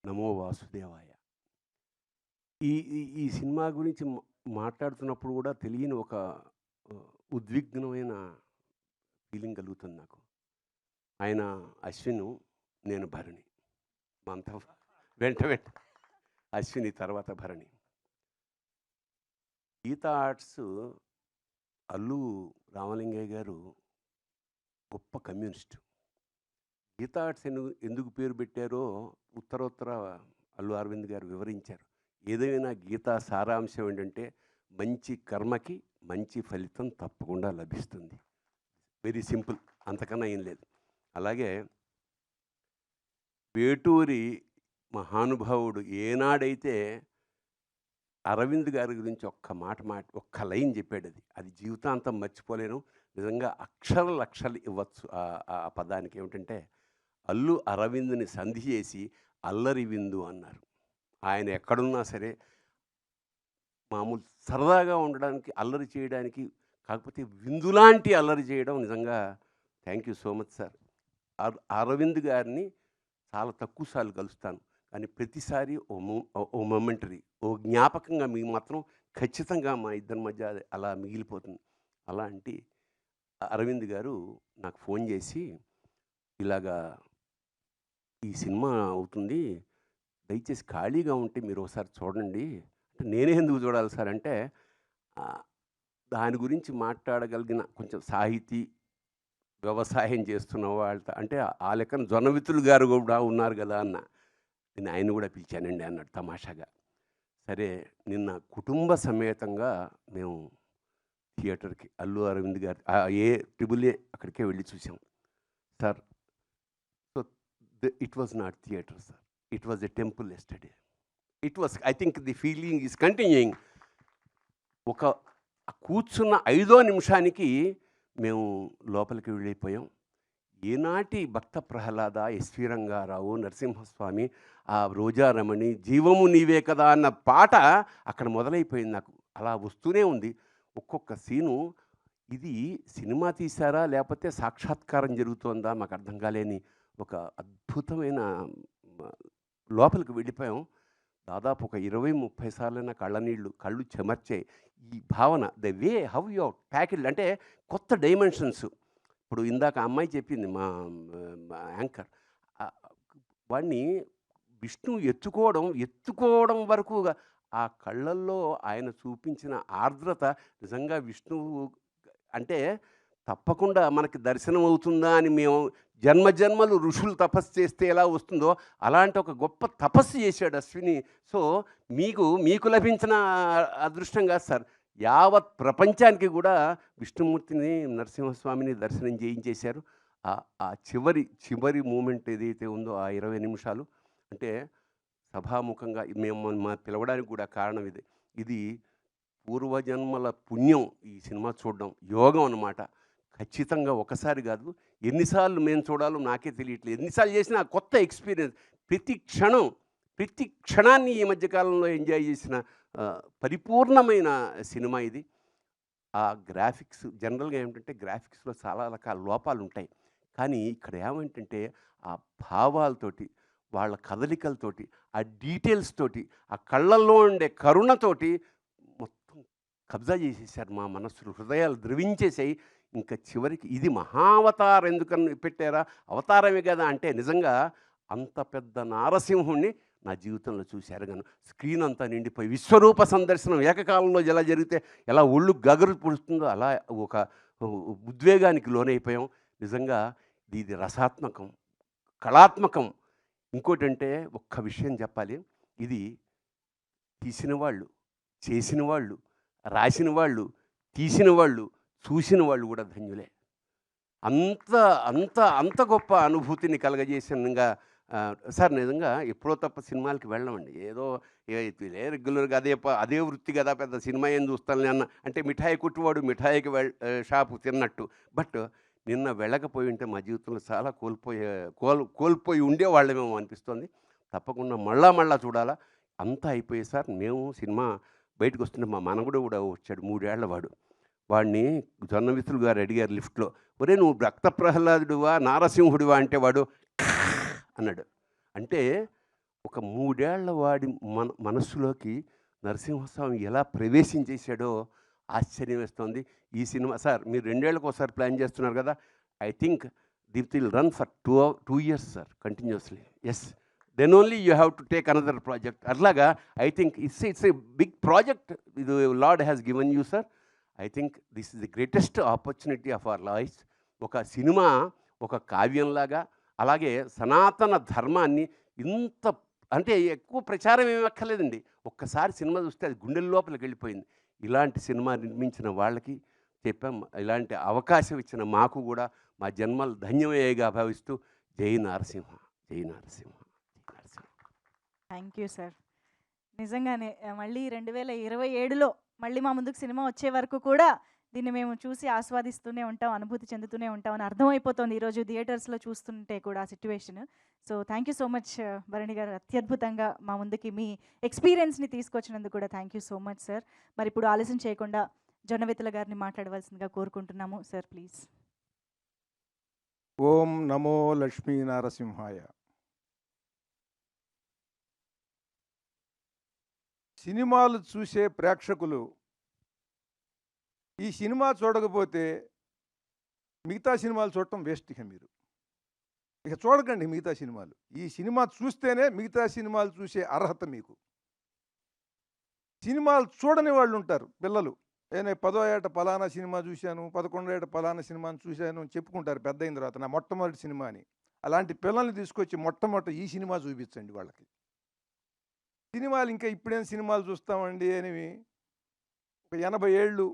నమో వాసుదేవాయ. ఈ ఈ ఈ సినిమా గురించి మాట్లాడుతున్నప్పుడు గూడా తెలియని ఒక ఉద్విగ్నమైన ఫీలింగ్ కలుగుతుంది నాకు. ఆయన అశ్విను, నేను భరణి. మా అంతా వెంట అశ్విని తర్వాత భరణి. గీతా ఆర్ట్స్ అల్లు రామలింగయ్య గారు గొప్ప కమ్యూనిస్టు. గీతా ఆర్ట్స్ ఎందుకు పేరు పెట్టారో ఉత్తరోత్తర అల్లు అరవింద్ గారు వివరించారు. ఏదైనా గీతా సారాంశం ఏంటంటే మంచి కర్మకి మంచి ఫలితం తప్పకుండా లభిస్తుంది. వెరీ సింపుల్, అంతకన్నా ఏం లేదు. అలాగే వేటూరి మహానుభావుడు ఏనాడైతే అరవింద్ గారి గురించి ఒక్క లైన్ చెప్పాడు. అది జీవితాంతం మర్చిపోలేను. నిజంగా లక్షలు ఇవ్వచ్చు ఆ పదానికి. ఏమిటంటే అల్లు అరవింద్ని సంధి చేసి అల్లరి విందు అన్నారు. ఆయన ఎక్కడున్నా సరే మామూలు సరదాగా ఉండడానికి, అల్లరి చేయడానికి, కాకపోతే విందులాంటి అల్లరి చేయడం నిజంగా thank you so much sir. Aravind గారిని చాలా తక్కువ సార్లు కలుస్తాను, కానీ ప్రతిసారి ఓ మొమెంటరీ, ఓ జ్ఞాపకంగా మీకు మాత్రం ఖచ్చితంగా మా ఇద్దరి మధ్య అలా మిగిలిపోతుంది. అలాంటి అరవింద్ గారు నాకు ఫోన్ చేసి, ఇలాగా ఈ సినిమా అవుతుంది, దయచేసి ఖాళీగా ఉంటే మీరు ఒకసారి చూడండి అంటే, నేనే ఎందుకు చూడాలి సార్ అంటే, దాని గురించి మాట్లాడగలిగిన కొంచెం సాహితీ వ్యవసాయం చేస్తున్న వాళ్ళతో అంటే ఆ లెక్కన జొన్నవిత్తులు గారు కూడా ఉన్నారు కదా అన్న. నేను ఆయన కూడా పిలిచానండి అన్నాడు తమాషాగా. సరే, నిన్న కుటుంబ సమేతంగా మేము థియేటర్కి అల్లు అరవింద్ గారి ఏ అక్కడికే వెళ్ళి చూసాం sir. So it was not theatre sir, it was a temple yesterday. It was, I think the feeling is continuing. ఒక కూర్చున్న 5వ నిమిషానికి మేము లోపలికి వెళ్ళిపోయాం. ఏనాటి భక్త ప్రహ్లాద, ఎస్వి రంగారావు, నరసింహస్వామి, ఆ రోజారమణి, జీవము నీవే కదా అన్న పాట అక్కడ మొదలైపోయింది నాకు. అలా వస్తూనే ఉంది ఒక్కొక్క సీను. ఇది సినిమా తీశారా లేకపోతే సాక్షాత్కారం జరుగుతోందా మాకు అర్థం కాలేని ఒక అద్భుతమైన లోపలికి వెళ్ళిపోయాం. దాదాపు ఒక 20-30 సార్లైనా కళ్ళు చెమర్చే ఈ భావన, the way how you tackled అంటే కొత్త డైమెన్షన్స్. ఇప్పుడు ఇందాక అమ్మాయి చెప్పింది మా యాంకర్, వాడిని విష్ణు ఎత్తుకోవడం వరకు ఆ కళ్ళల్లో ఆయన చూపించిన ఆర్ద్రత నిజంగా విష్ణువు అంటే తప్పకుండా మనకి దర్శనం అవుతుందా అని మేము జన్మలు ఋషులు తపస్సు చేస్తే ఎలా వస్తుందో అలాంటి ఒక గొప్ప తపస్సు చేశాడు అశ్విని. సో మీకు లభించిన అదృష్టం కాదు సార్, యావత్ ప్రపంచానికి కూడా విష్ణుమూర్తిని, నరసింహస్వామిని దర్శనం చేయించేశారు. ఆ చివరి మూమెంట్ ఏదైతే ఉందో ఆ 20 నిమిషాలు అంటే సభాముఖంగా మేము పిలవడానికి కూడా కారణం ఇది పూర్వజన్మల పుణ్యం. ఈ సినిమా చూడడం యోగం అన్నమాట. ఖచ్చితంగా ఒకసారి కాదు, ఎన్నిసార్లు మేము చూడాలో నాకే తెలియట్లేదు. ఎన్నిసార్లు చేసినా కొత్త ఎక్స్పీరియన్స్. ప్రతి క్షణాన్ని ఈ మధ్యకాలంలో ఎంజాయ్ చేసిన పరిపూర్ణమైన సినిమా ఇది. ఆ గ్రాఫిక్స్ జనరల్గా ఏమిటంటే గ్రాఫిక్స్లో చాలా రకాల లోపాలు ఉంటాయి, కానీ ఇక్కడ ఏమంటే ఆ భావాలతోటి, వాళ్ళ కదలికలతోటి, ఆ డీటెయిల్స్ తోటి, ఆ కళ్ళల్లో ఉండే కరుణతోటి మొత్తం కబ్జా చేసేసారు మా మనస్సులు, హృదయాలు ద్రవించేసాయి. ఇంకా చివరికి ఇది మహావతారం ఎందుకని పెట్టారా, అవతారమే కదా అంటే నిజంగా అంత పెద్ద నారసింహుణ్ణి నా జీవితంలో చూశారు. గాను స్క్రీన్ అంతా నిండిపోయి విశ్వరూప సందర్శనం ఏకకాలంలో ఎలా జరిగితే ఎలా ఒళ్ళు గగరు పుడుతుందో అలా ఒక ఉద్వేగానికి లోనైపోయాం. నిజంగా ఇది రసాత్మకం, కళాత్మకం. ఇంకోటంటే ఒక్క విషయం చెప్పాలి, ఇది తీసిన వాళ్ళు, చేసిన వాళ్ళు, రాసిన వాళ్ళు, తీసిన వాళ్ళు, చూసిన వాళ్ళు కూడా ధన్యులే. అంత అంత అంత గొప్ప అనుభూతిని కలగజేసినగా సార్. నిజంగా ఎప్పుడో తప్ప సినిమాలకి వెళ్ళమండి. ఏదో రెగ్యులర్గా అదే వృత్తి కదా, పెద్ద సినిమా ఏం చూస్తాను అన్న అంటే మిఠాయి కుట్టువాడు మిఠాయికి షాపు తిన్నట్టు. బట్ నిన్న వెళ్ళకపోయి ఉంటే మా జీవితంలో చాలా కోల్పోయి ఉండేవాళ్ళమేమో అనిపిస్తుంది. తప్పకుండా మళ్ళా చూడాలా. అంతా అయిపోయి సార్ మేము సినిమా బయటకు వస్తుంటే మా మనవడు కూడా వచ్చాడు, 3 ఏళ్ల వాడు. వాడిని జొన్నవిత్తులు గారు అడిగారు లిఫ్ట్లో, ఒరే నువ్వు భక్త ప్రహ్లాదుడివా నారసింహుడివా అంటే వాడు అన్నాడు. అంటే ఒక 3 ఏళ్ల వాడి మనస్సులోకి నరసింహస్వామి ఎలా ప్రవేశించేసాడో ఆశ్చర్యం వేస్తోంది. ఈ సినిమా సార్ మీరు 2 ఏళ్లకోసారి ప్లాన్ చేస్తున్నారు కదా! I think it will run for 2 years sir continuously. Yes. Then only you have to take another project. అట్లాగా I think it's a big project ఇది Lord has given you sir. I think this is the greatest opportunity of our lives. ఒక cinema ఒక కావ్యంలాగా, అలాగే సనాతన ధర్మాన్ని ఇంత అంటే ఎక్కువ ప్రచారం ఏమి అక్కర్లేదండి. ఒక్కసారి సినిమా చూస్తే అది గుండెల లోపలికి వెళ్ళిపోయింది. ఇలాంటి సినిమా నిర్మించిన వాళ్ళకి చెప్పాం. ఇలాంటి అవకాశం ఇచ్చిన మాకు కూడా మా జన్మలు ధన్యమయ్యేగా భావిస్తూ జై నరసింహ, జై నరసింహ, జై నరసింహ. Thank you sir. నిజంగానే మళ్ళీ 2027లో మళ్ళీ మా ముందుకు సినిమా వచ్చే వరకు కూడా దీన్ని మేము చూసి ఆస్వాదిస్తూనే ఉంటాం, అనుభూతి చెందుతూనే ఉంటాం అని అర్థమైపోతుంది ఈరోజు థియేటర్స్లో చూస్తుంటే కూడా situation. So thank you so much Bharani garu, అత్యద్భుతంగా మా ముందుకి మీ ఎక్స్పీరియన్స్ని తీసుకొచ్చినందుకు కూడా thank you so much sir. మరి ఇప్పుడు ఆలస్యం చేయకుండా జొన్నవిత్తల గారిని మాట్లాడవలసిందిగా కోరుకుంటున్నాము సార్, ప్లీజ్. ఓం నమో లక్ష్మీ నరసింహాయ. సినిమాలు చూసే ప్రేక్షకులు ఈ సినిమా చూడకపోతే మిగతా సినిమాలు చూడటం వేస్ట్. ఇక చూడకండి మిగతా సినిమాలు. ఈ సినిమా చూస్తేనే మిగతా సినిమాలు చూసే అర్హత మీకు. సినిమాలు చూడని వాళ్ళు ఉంటారు పిల్లలు. నేను 10వ ఏట పలానా సినిమా చూశాను, 11వ ఏట పలానా సినిమాని చూశాను అని చెప్పుకుంటారు పెద్ద అయిన తర్వాత, నా మొట్టమొదటి సినిమా అని. అలాంటి పిల్లల్ని తీసుకొచ్చి మొట్టమొదటి ఈ సినిమా చూపించండి వాళ్ళకి. సినిమాలు ఇంకా ఇప్పుడేం సినిమాలు చూస్తామండి అని ఒక 80 ఏళ్ళు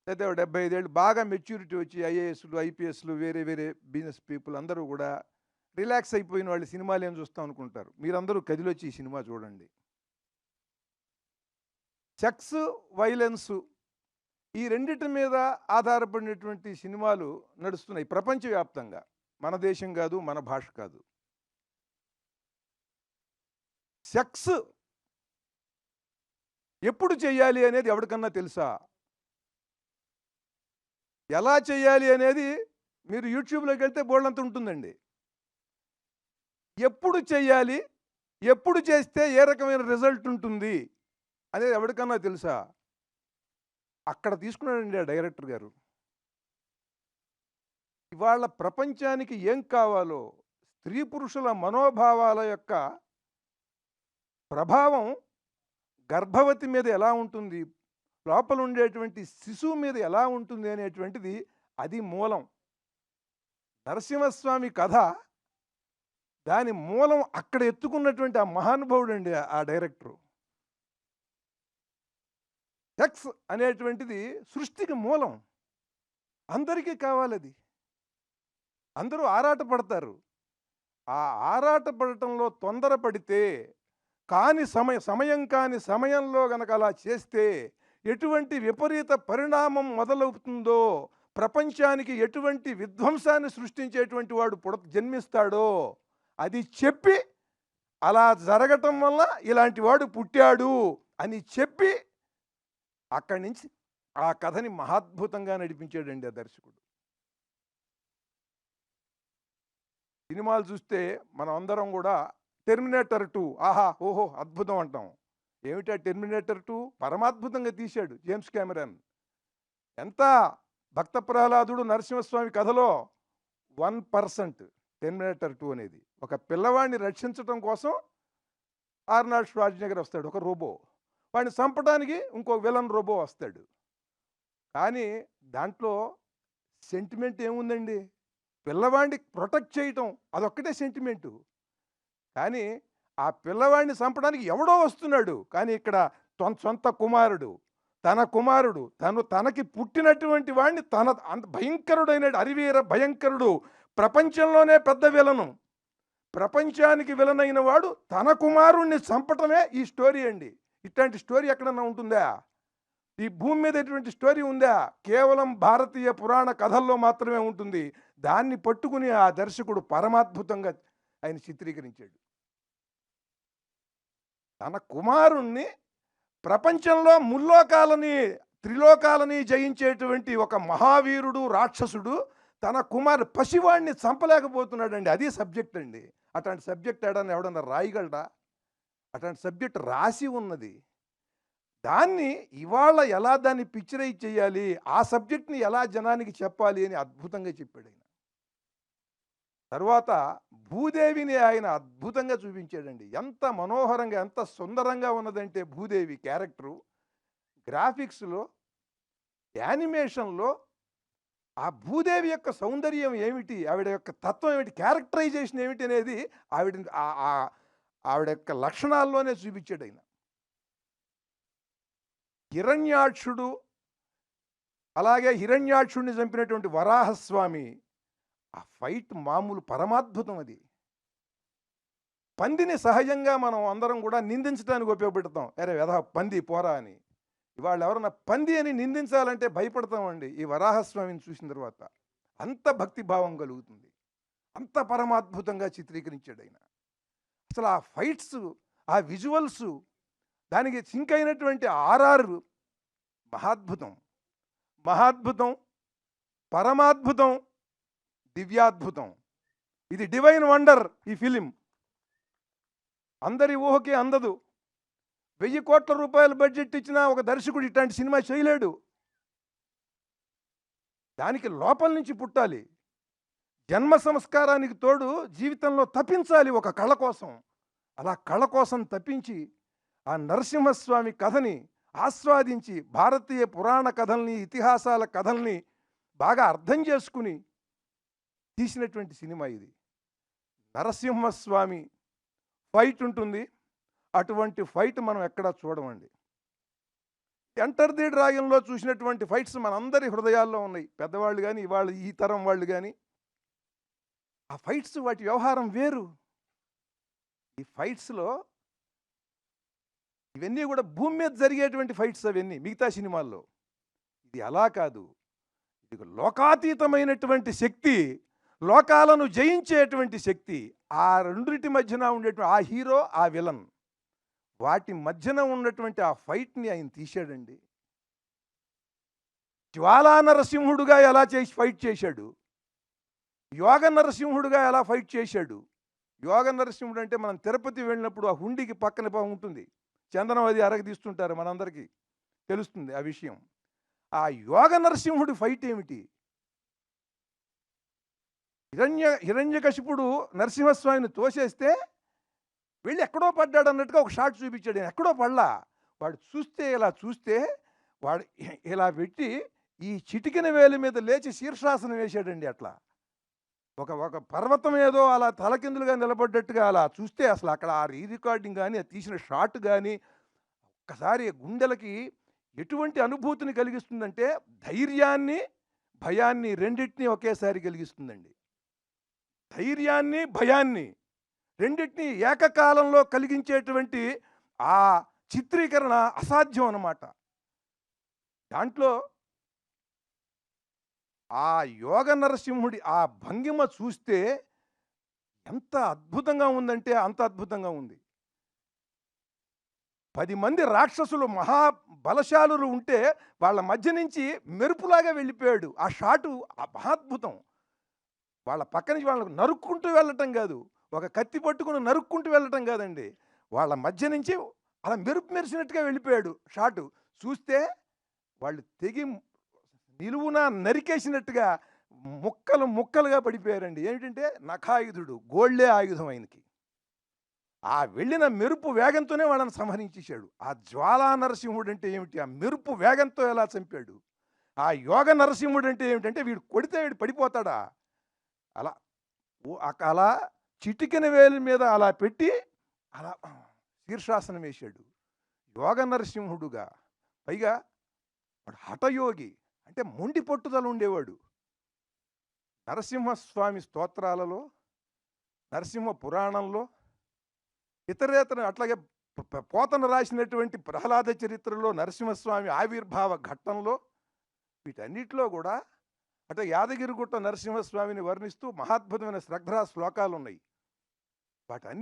లేదా 75 ఏళ్ళు బాగా మెచ్యూరిటీ వచ్చి ఐఏఎస్లు, ఐపీఎస్లు, వేరే వేరే బిజినెస్ పీపుల్ అందరూ కూడా రిలాక్స్ అయిపోయిన వాళ్ళు సినిమాలు ఏం చూస్తాం అనుకుంటారు. మీరందరూ కదిలొచ్చి ఈ సినిమా చూడండి. సెక్స్, వైలెన్సు ఈ రెండిటి మీద ఆధారపడినటువంటి సినిమాలు నడుస్తున్నాయి ప్రపంచవ్యాప్తంగా. మన దేశం కాదు, మన భాష కాదు. సెక్స్ ఎప్పుడు చేయాలి అనేది ఎవరికన్నా తెలుసా? ఎలా చేయాలి అనేది మీరు యూట్యూబ్లోకి వెళ్తే బోల్డంత ఉంటుందండి. ఎప్పుడు చేయాలి, ఎప్పుడు చేస్తే ఏ రకమైన రిజల్ట్ ఉంటుంది అనేది ఎవరికన్నా తెలుసా? అక్కడ తీసుకున్నాడండి ఆ డైరెక్టర్ గారు. ఇవాళ ప్రపంచానికి ఏం కావాలో, స్త్రీ పురుషుల మనోభావాల యొక్క ప్రభావం గర్భవతి మీద ఎలా ఉంటుంది, లోపల ఉండేటువంటి శిశువు మీద ఎలా ఉంటుంది అనేటువంటిది అది మూలం. నరసింహస్వామి కథ దాని మూలం అక్కడ ఎత్తుకున్నటువంటి ఆ మహానుభావుడు అండి ఆ డైరెక్టరు. సెక్స్ అనేటువంటిది సృష్టికి మూలం. అందరికీ కావాలది. అందరూ ఆరాటపడతారు. ఆ ఆరాటపడటంలో తొందరపడితే సమయం కాని సమయంలో గనక అలా చేస్తే ఎటువంటి విపరీత పరిణామం మొదలవుతుందో, ప్రపంచానికి ఎటువంటి విధ్వంసాన్ని సృష్టించేటువంటి వాడు జన్మిస్తాడో అది చెప్పి, అలా జరగటం వల్ల ఇలాంటి వాడు పుట్టాడు అని చెప్పి అక్కడి నుంచి ఆ కథని మహాద్భుతంగా నడిపించాడండి ఆ దర్శకుడు. సినిమాలు చూస్తే మనం అందరం కూడా టెర్మినేటర్ 2 ఆహా ఓహో అద్భుతం అంటాం. ఏమిటా టెర్మినేటర్ 2? పరమాద్భుతంగా తీశాడు జేమ్స్ కెమెరాన్. ఎంత భక్త ప్రహ్లాదుడు నరసింహస్వామి కథలో 1% టెర్మినేటర్ 2 అనేది. ఒక పిల్లవాడిని రక్షించడం కోసం ఆర్నాల్డ్ ష్వార్జ్నెగర్ వస్తాడు, ఒక రోబో. వాడిని చంపడానికి ఇంకో విలన్ రోబో వస్తాడు. కానీ దాంట్లో సెంటిమెంట్ ఏముందండి? పిల్లవాడిని ప్రొటెక్ట్ చేయటం అదొక్కటే సెంటిమెంటు. కానీ ఆ పిల్లవాడిని చంపడానికి ఎవడో వస్తున్నాడు. కానీ ఇక్కడ సొంత కుమారుడు, తనకి పుట్టినటువంటి వాడిని అంత భయంకరుడైన అరివీర భయంకరుడు, ప్రపంచంలోనే పెద్ద విలను, ప్రపంచానికి విలనైన వాడు తన కుమారుణ్ణి చంపటమే ఈ స్టోరీ అండి. ఇట్లాంటి స్టోరీ ఎక్కడన్నా ఉంటుందా? ఈ భూమి మీద ఎటువంటి స్టోరీ ఉందా? కేవలం భారతీయ పురాణ కథల్లో మాత్రమే ఉంటుంది. దాన్ని పట్టుకుని ఆ దర్శకుడు పరమాద్భుతంగా ఆయన చిత్రీకరించాడు. తన కుమారుణ్ణి ప్రపంచంలో ముల్లోకాలని త్రిలోకాలని జయించేటువంటి ఒక మహావీరుడు, రాక్షసుడు తన పసివాడిని చంపలేకపోతున్నాడండి. అది సబ్జెక్ట్ అండి. అట్లాంటి సబ్జెక్ట్ ఎవడన్నా రాయగలడా? అట్లాంటి సబ్జెక్ట్ రాసి ఉన్నది. దాన్ని ఇవాళ ఎలా దాన్ని పిక్చరైజ్ చేయాలి, ఆ సబ్జెక్ట్‌ని ఎలా జనానికి చెప్పాలి అని అద్భుతంగా చెప్పాడాయన. తరువాత భూదేవిని ఆయన అద్భుతంగా చూపించాడండి. ఎంత మనోహరంగా, ఎంత సుందరంగా ఉన్నదంటే భూదేవి క్యారెక్టరు. గ్రాఫిక్స్‌లో, యానిమేషన్‌లో ఆ భూదేవి యొక్క సౌందర్యం ఏమిటి, ఆవిడ యొక్క తత్వం ఏమిటి, క్యారెక్టరైజేషన్ ఏమిటి అనేది ఆవిడ యొక్క లక్షణాల్లోనే చూపించాడాయన. హిరణ్యాక్షుడు, అలాగే హిరణ్యాక్షుడిని చంపినటువంటి వరాహస్వామి, ఆ ఫైట్ మామూలు పరమాద్భుతం అది. పందిని సహజంగా మనం అందరం కూడా నిందించడానికి ఉపయోగపెడతాం. అరే వెధవ పంది పోరా అని. ఇవాళ ఎవరన్నా పంది అని నిందించాలంటే భయపడతామండి ఈ వరాహస్వామిని చూసిన తర్వాత. అంత భక్తిభావం కలుగుతుంది. అంత పరమాద్భుతంగా చిత్రీకరించాడు ఆయన. అసలు ఆ ఫైట్స్, ఆ విజువల్స్, దానికి సింక్ అయినటువంటి ఆర్ఆర్ మహాద్భుతం. మహాద్భుతం, పరమాద్భుతం, దివ్యాద్భుతం. ఇది డివైన్ వండర్ ఈ ఫిలిం. అందరి ఊహకి అందదు. 1000 కోట్ల రూపాయల బడ్జెట్ ఇచ్చినా ఒక దర్శకుడు ఇట్లాంటి సినిమా చేయలేడు. దానికి లోపల నుంచి పుట్టాలి. జన్మ సంస్కారానికి తోడు జీవితంలో తప్పించాలి ఒక కళ కోసం. అలా కళ కోసం తప్పించి ఆ నరసింహస్వామి కథని ఆస్వాదించి, భారతీయ పురాణ కథల్ని, ఇతిహాసాల కథల్ని బాగా అర్థం చేసుకుని తీసినటువంటి సినిమా ఇది. నరసింహస్వామి ఫైట్ ఉంటుంది. అటువంటి ఫైట్ మనం ఎక్కడా చూడమండి. ఎంటర్ ది డ్రాగన్లో చూసినటువంటి ఫైట్స్ మనందరి హృదయాల్లో ఉన్నాయి. పెద్దవాళ్ళు కానీ, ఇవాళ ఈ తరం వాళ్ళు కానీ, ఆ ఫైట్స్ వాటి వ్యవహారం వేరు. ఈ ఫైట్స్లో ఇవన్నీ కూడా భూమి మీద జరిగేటువంటి ఫైట్స్ అవన్నీ మిగతా సినిమాల్లో. ఇది అలా కాదు. ఇది లోకాతీతమైనటువంటి శక్తి, లోకాలను జయించేటువంటి శక్తి. ఆ రెండింటి మధ్యన ఉండేటువంటి ఆ హీరో, ఆ విలన్, వాటి మధ్యన ఉన్నటువంటి ఆ ఫైట్ని ఆయన తీశాడండి. జ్వాలా నరసింహుడుగా ఎలా ఫైట్ చేశాడు, యోగ నరసింహుడుగా ఎలా ఫైట్ చేశాడు. యోగ నరసింహుడు అంటే మనం తిరుపతి వెళ్ళినప్పుడు ఆ హుండీకి పక్కన ఉంటుంది, చందనం అది అరగదీస్తుంటారు, మనందరికీ తెలుస్తుంది ఆ విషయం. ఆ యోగ నరసింహుడి ఫైట్ ఏమిటి? హిరణ్యకశిపుడు నరసింహస్వామిని తోసేస్తే వెళ్ళి ఎక్కడో పడ్డాడు అన్నట్టుగా ఒక షాట్ చూపించాడు. ఎక్కడో పడలా. వాడు చూస్తే, ఇలా చూస్తే వాడు ఇలా పెట్టి ఈ చిటికిన వేలి మీద లేచి శీర్షాసనం వేశాడండి. అట్లా ఒక పర్వతం ఏదో అలా తలకిందులుగా నిలబడ్డట్టుగా అలా చూస్తే అసలు అక్కడ ఆ రికార్డింగ్ కానీ, ఆ తీసిన షాట్ కానీ ఒక్కసారి గుండెలకి ఎటువంటి అనుభూతిని కలిగిస్తుందంటే ధైర్యాన్ని, భయాన్ని రెండింటినీ ఒకేసారి కలిగిస్తుందండి. ధైర్యాన్ని, భయాన్ని రెండింటినీ ఏకకాలంలో కలిగించేటువంటి ఆ చిత్రీకరణ అసాధ్యం అన్నమాట. దాంట్లో ఆ యోగ నరసింహుడి ఆ భంగిమ చూస్తే ఎంత అద్భుతంగా ఉందంటే అంత అద్భుతంగా ఉంది. 10 మంది రాక్షసులు మహాబలశాలురు ఉంటే వాళ్ళ మధ్య నుంచి మెరుపులాగా వెళ్ళిపోయాడు. ఆ షాటు మహాద్భుతం. వాళ్ళ పక్క నుంచి వాళ్ళకు నరుక్కుంటూ వెళ్ళటం కాదు, ఒక కత్తి పట్టుకుని నరుక్కుంటూ వెళ్ళటం కాదండి, వాళ్ళ మధ్య నుంచి అలా మెరుపు మెరిసినట్టుగా వెళ్ళిపోయాడు షాటు. చూస్తే వాళ్ళు తెగి నిలువున నరికేసినట్టుగా ముక్కలు ముక్కలుగా పడిపోయారండి. ఏమిటంటే నఖాయుధుడు, గోళ్లే ఆయుధం ఆయనకి. ఆ వెళ్ళిన మెరుపు వేగంతోనే వాళ్ళని సంహరించేశాడు. ఆ జ్వాలా నరసింహుడు అంటే ఏమిటి? ఆ మెరుపు వేగంతో ఎలా చంపాడు. ఆ యోగ నరసింహుడు అంటే ఏమిటంటే వీడు కొడితే వీడు పడిపోతాడా, అలా అలా చిటికెన వేలి మీద అలా పెట్టి అలా శీర్షాసనం వేశాడు యోగ నరసింహుడుగా. పైగా వాడు హఠయోగి, అంటే మొండి పట్టుదల ఉండేవాడు. నరసింహస్వామి స్తోత్రాలలో, నరసింహ పురాణంలో, ఇతరేతర అట్లాగే పోతన రాసినటువంటి ప్రహ్లాద చరిత్రలో, నరసింహస్వామి ఆవిర్భావ ఘట్టంలో, వీటన్నిటిలో కూడా అంటే యాదగిరిగుట్ట నరసింహస్వామిని వర్ణిస్తూ మహాద్భుతమైన శ్రద్ధా శ్లోకాలు ఉన్నాయి. వాటన్ని